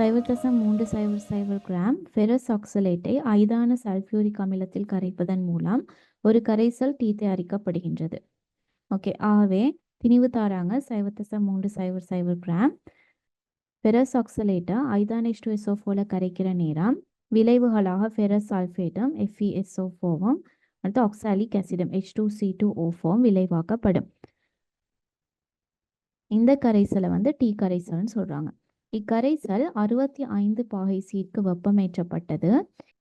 0.300 gram ferrous ஆக்சலேட்டை ஐதான sulphuric அமிலத்தில் கரைப்பதன் மூலம் ஒரு கரைசல் டீ தயாரிக்கப்படுகின்றது. ஓகே, ஆகவே திணிவு தாராங்க 0.300 கிராம் ஃபெரஸ் ஆக்சலேட்டை ஐதான H2SO4 கரைக்கிற நேரம் விளைவுகளாக ஃபெரஸ் சல்ஃபேட்டும் FeSO4வும் அடுத்து ஆக்சாலிக் ஆசிடும் H2C2O4 விளைவாக்கப்படும். இந்த கரைசலை டீ கரைசல்னு சொல்றாங்க. இக்கரைசல் 65 பாகை சீற்கு வெப்பமேற்றப்பட்டது.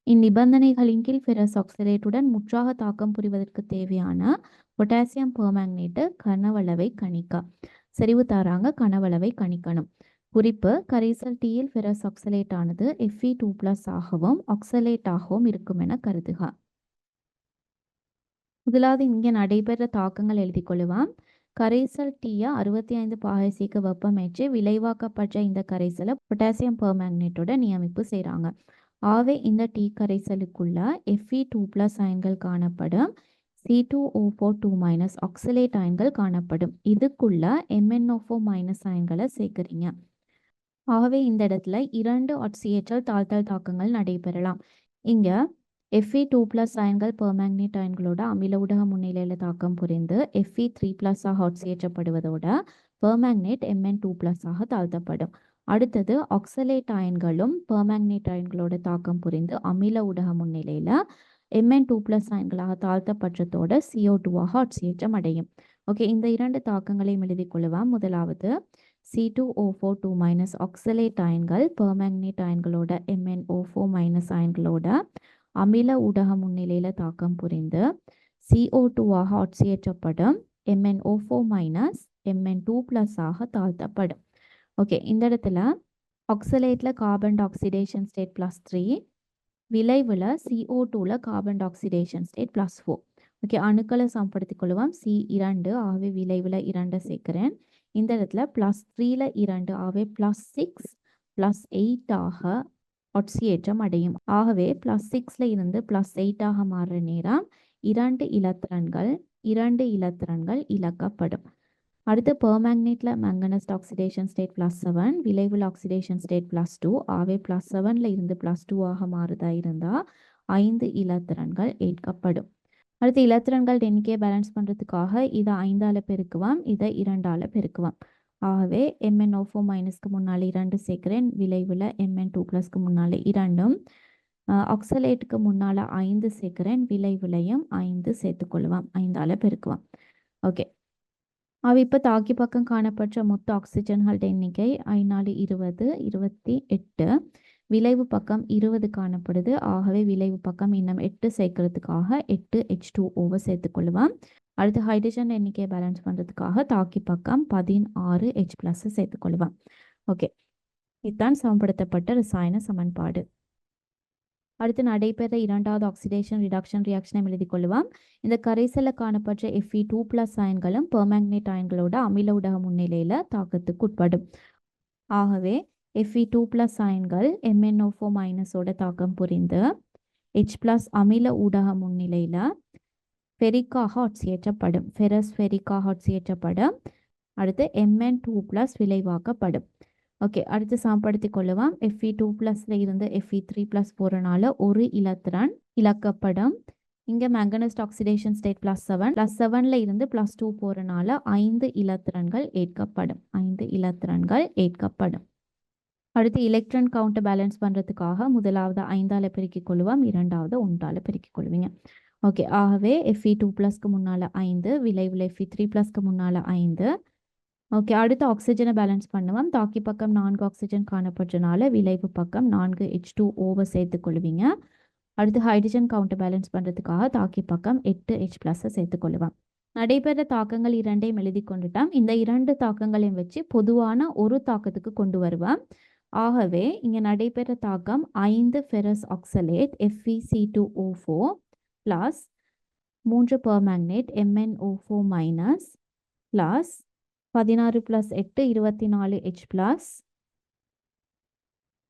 இந்நிபந்தனைகளின் கீழ் ஃபெரஸ் ஆக்சலேட்டுடன் முற்றாக தாக்கம் புரிவதற்கு தேவையான பொட்டாசியம் பெர்மாங்கனேட்டு கனவளவை கணிக்க. செறிவு தாராங்க, கனவளவை கணிக்கணும். குறிப்பு: கரைசல் டீயில் ஃபெரஸ் ஆக்சலேட் ஆனது Fe2+ ஆகவும் ஆக்சலேட் ஆகவும் இருக்கும் என கருதுக. முதலாவது இங்கே நடைபெற தாக்கங்கள் எழுதி கொள்ளுவான். கரைசல் டீயை 65 பாகை சீக்கு வெப்பமேற்றி விளைவாக்கப்பட்ட இந்த கரைசலை பொட்டாசியம் பெர்மாங்கனேட்டோட நியமிப்பு செய்கிறாங்க. ஆகவே இந்த டீ கரைசலுக்குள்ள Fe2+ அயன்கள் காணப்படும். C2O4 ஆக்சலேட் அயன்கள் காணப்படும். இதுக்குள்ள MnO4- அயன்களை சேர்க்குறீங்க. ஆகவே இந்த இடத்துல 2 ஆக்சியேற்றல் தாழ்த்தல் தாக்கங்கள் நடைபெறலாம். இங்கே Fe2+ அயன்கள் பெர்மாங்கனேட் அயன்களோட அமில ஊடக முன்னிலையில் தாக்கம் புரிந்து Fe3+ ஆக ஆக்சியேற்றப்படுவதோட பெர்மாங்கனேட் Mn2+ ஆக தாழ்த்தப்படும். அடுத்தது ஆக்சலேட் அயன்களும் பெர்மாங்கனேட் அயன்களோட தாக்கம் புரிந்து அமில ஊடக முன்னிலையில் Mn2+ அயன்களாக தாழ்த்தப்பட்டதோட CO2 ஆக ஆக்சியேற்றம் அடையும். ஓகே, இந்த 2 தாக்கங்களையும் எழுதி கொள்ளுவான். முதலாவது C2O4 ஆக்சலேட் அயன்கள் பெர்மாங்கனேட் அயன்களோட MnO4- அயன்களோட அமில ஊடக முன்னிலையில தாக்கம் புரிந்து CO2 ஆக ஆக்சியேற்றப்படும். MnO4- Mn2+ ஆக தாழ்த்தப்படும். ஓகே, இந்த இடத்துல ஆக்சலேட்ல கார்பன் ஆக்சிடேஷன் ஸ்டேட் +3, விளைவில் CO2ல கார்பன் ஆக்சிடேஷன் ஸ்டேட் +4. ஓகே, அணுக்களை சமப்படுத்திக் கொள்ளுவோம். C2 ஆகவே விளைவில் 2 சேர்க்கிறேன். இந்த இடத்துல +3ல 2 ஆகவே +6 +8 ஆக ஆக்சியேற்றம் அடையும். ஆகவே +6ல இருந்து +8 ஆக மாறுற நேரம் 2 இலத்திரன்கள் இழக்கப்படும். அடுத்து பெர்மாங்கனேட்ல மேங்கனஸ் ஆக்சிடேஷன் ஸ்டேட் +7, விளைவில் ஆக்சிடேஷன் ஸ்டேட் +2 ஆகவே +7ல இருந்து +2 ஆக மாறுதா இருந்தால் 5 இலத்திரன்கள் ஏற்கப்படும். அடுத்து இலத்திரன்கள் எண்ணிக்கையை பேலன்ஸ் பண்ணுறதுக்காக இதை 5ஆல் பெருக்குவோம், இதை 2ஆல் பெருக்குவோம். ஆகவே MnO4- முன்னால் 2 சேர்க்கிறேன். விளைவில் Mn2+க்கு முன்னால் 2ம் ஆக்சலேட்டுக்கு முன்னால் 5 சேர்க்கிறேன். விளைவிலையும் 5 சேர்த்துக்கொள்ளுவோம், 5ஆல் பெருக்குவோம். ஓகே, இப்போ தாக்கி பக்கம் காணப்பட்ட மொத்த ஆக்சிஜன்கள் எண்ணிக்கை 5×4 20 28. விளைவு பக்கம் 20 காணப்படுது. ஆகவே விளைவு பக்கம் இன்னும் 8 சேர்க்கறதுக்காக 8 H2O சேர்த்துக்கொள்ளுவோம். அடுத்து ஹைட்ரஜன் எண்ணிக்கையை பேலன்ஸ் பண்ணுறதுக்காக தாக்கி பக்கம் 16 H+ சேர்த்துக்கொள்ளுவோம். ஓகே, இதுதான் சமப்படுத்தப்பட்ட ரசாயன சமன்பாடு. அடுத்து நடைபெற இரண்டாவது ஆக்சிடேஷன் ரிடக்ஷன் ரியாக்ஷனை எழுதி கொள்ளுவோம். இந்த கரைசலில் காணப்பட்ட Fe2+ அயன்களும் பெர்மாங்கனேட் அயன்களோட அமில ஊடக முன்னிலையில் தாக்கத்துக்கு உட்படும். ஆகவே Fe2+ அயன்கள் MnO4- தாக்கம் புரிந்து H+ அமில ஊடக முன்னிலையில் ஃபெரிக்காக ஆக்சியேற்றப்படும். ஃபெரஸ் ஃபெரிக்காக ஆக்சியேற்றப்படும். அடுத்து Mn2+ விளைவாக்கப்படும். ஓகே, அடுத்து சமப்படுத்தி கொள்ளுவோம். Fe2+ல இருந்து Fe3+ போகிறனால ஒரு இலத்திரன் இழக்கப்படும். இங்கே மேங்கனஸ் ஆக்சிடேஷன் ஸ்டேட் +7, +7ல இருந்து +2 போகிறனால 5 இலத்திரன்கள் ஏற்கப்படும். 5 இலத்திரன்கள் ஏற்கப்படும். அடுத்து எலக்ட்ரான் கவுண்ட்டை பேலன்ஸ் பண்ணுறதுக்காக முதலாவது 5ஆல் பெருக்கிக் கொள்ளுவோம், இரண்டாவது 1ஆல் பெருக்கிக் கொள்வீங்க. ஓகே, ஆகவே Fe2+க்கு முன்னால் 5, விளைவில் Fe3+க்கு முன்னால் 5. ஓகே, அடுத்து ஆக்சிஜனை பேலன்ஸ் பண்ணுவோம். தாக்கி பக்கம் 4 ஆக்சிஜன் காணப்படுறதுனால விளைவு பக்கம் 4 H2O சேர்த்துக்கொள்வீங்க. அடுத்து ஹைட்ரஜன் கவுண்ட்டை பேலன்ஸ் பண்ணுறதுக்காக தாக்கி பக்கம் 8 H+ சேர்த்துக்கொள்ளுவோம். நடைபெற தாக்கங்கள் 2ஐயும் எழுதி கொண்டுட்டோம். இந்த 2 தாக்கங்களையும் வச்சு பொதுவான ஒரு தாக்கத்துக்கு கொண்டு வருவோம். ஆகவே இங்கே நடைபெற தாக்கம் 5 ferrous oxalate FeC2O4 + 3 permanganate MnO4- + 16 + 8 24 H+,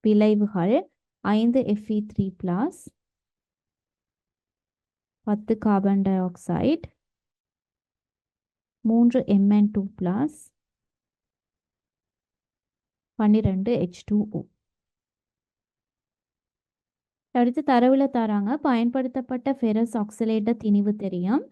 விளைவுகள் 5 Fe3+, 10 carbon di oxide, 3 Mn2+, 12 H2O. அடுத்து தரவுல தராங்க பயன்படுத்தப்பட்ட ஃபெரஸ் ஆக்சலேட்ட திணிவு தெரியும்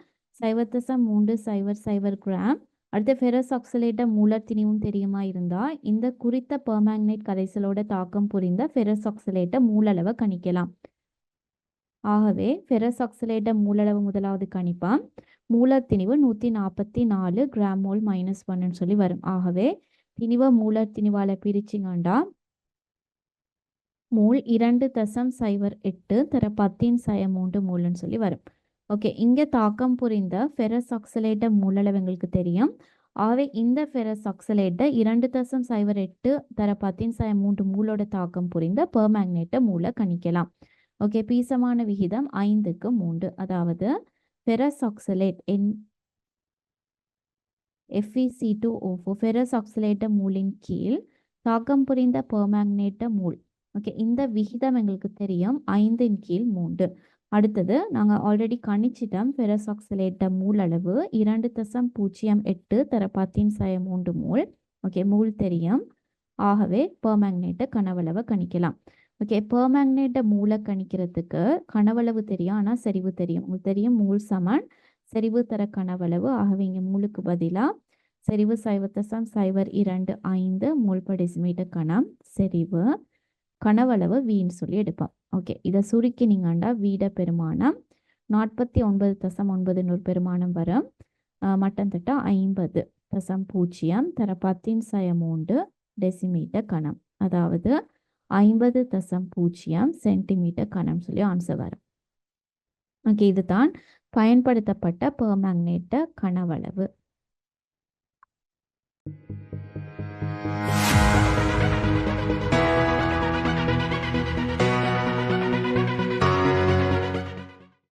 0.300 கிராம். அடுத்து ஃபெரஸ் ஆக்சலேட்ட மூலர் திணிவும் தெரியுமா இருந்தா இந்த குறித்த பெர்மாங்கனேட் கரைசலோட தாக்கம் புரிந்த ஃபெரஸ் ஆக்சலேட்ட மூலளவை கணிக்கலாம். ஆகவே ஃபெரஸ் ஆக்சலேட்ட மூலளவு முதலாவது கணிப்பாம் மூலர் திணிவு 144 கிராம் மோல் -1 சொல்லி வரும். ஆகவே திணிவை மூலர் திணிவால பிரிச்சிங்கண்டா மூல் 2.08 தர 10⁻³ மூல்னு சொல்லி வரும். ஓகே, இங்கே தாக்கம் புரிந்த ஃபெரஸ் ஆக்சலேட்ட மூலளவு எங்களுக்கு தெரியும். ஆகவே இந்த ஃபெரஸ் ஆக்சலேட்ட 2.08 தர 10⁻³ மூலோட தாக்கம் புரிந்த பெர்மாங்கனேட்ட மூல கணிக்கலாம். ஓகே, பீசமான விகிதம் 5:3. அதாவது ஃபெரஸ் ஆக்சலேட் FeC2O4 ஃபெரஸ் ஆக்சலேட்ட மூலின் கீழ் தாக்கம் புரிந்த பெர்மாங்கனேட்ட மூல். ஓகே, இந்த விகிதம் எங்களுக்கு தெரியும் 5/3. அடுத்தது நாங்கள் ஆல்ரெடி கணிச்சிட்டோம் ஃபெரஸ் ஆக்சலேட்ட மூலளவு 2.08 தர 10⁻³ மூல். ஓகே, மூல் தெரியும். ஆகவே பெர்மாங்கனேட்ட கனவளவை கணிக்கலாம். ஓகே, பெர்மாங்கனேட்ட மூல கணிக்கிறதுக்கு கனவளவு தெரியும், ஆனால் செறிவு தெரியும். உங்களுக்கு தெரியும் மூல் சமன் செறிவு தர கனவளவு. ஆகவே இங்கே மூலுக்கு பதிலாக செறிவு 0.025 மூல் பர் டெசிமீட்டர் கணம் செறிவு கனவளவு வீன்னு சொல்லி எடுப்போம். ஓகே, இதை சுருக்கினீங்கண்டா வீட பெருமானம் 49.9 பெருமானம் வரும். மட்டம் தட்டா 50.0 தர 10⁻³ டெசிமீட்டர் கணம், அதாவது 50.0 சென்டிமீட்டர் கணம் சொல்லி ஆன்சர் வரும். ஓகே, இதுதான் பயன்படுத்தப்பட்ட பெர்மாங்கனேட்ட கனவளவு.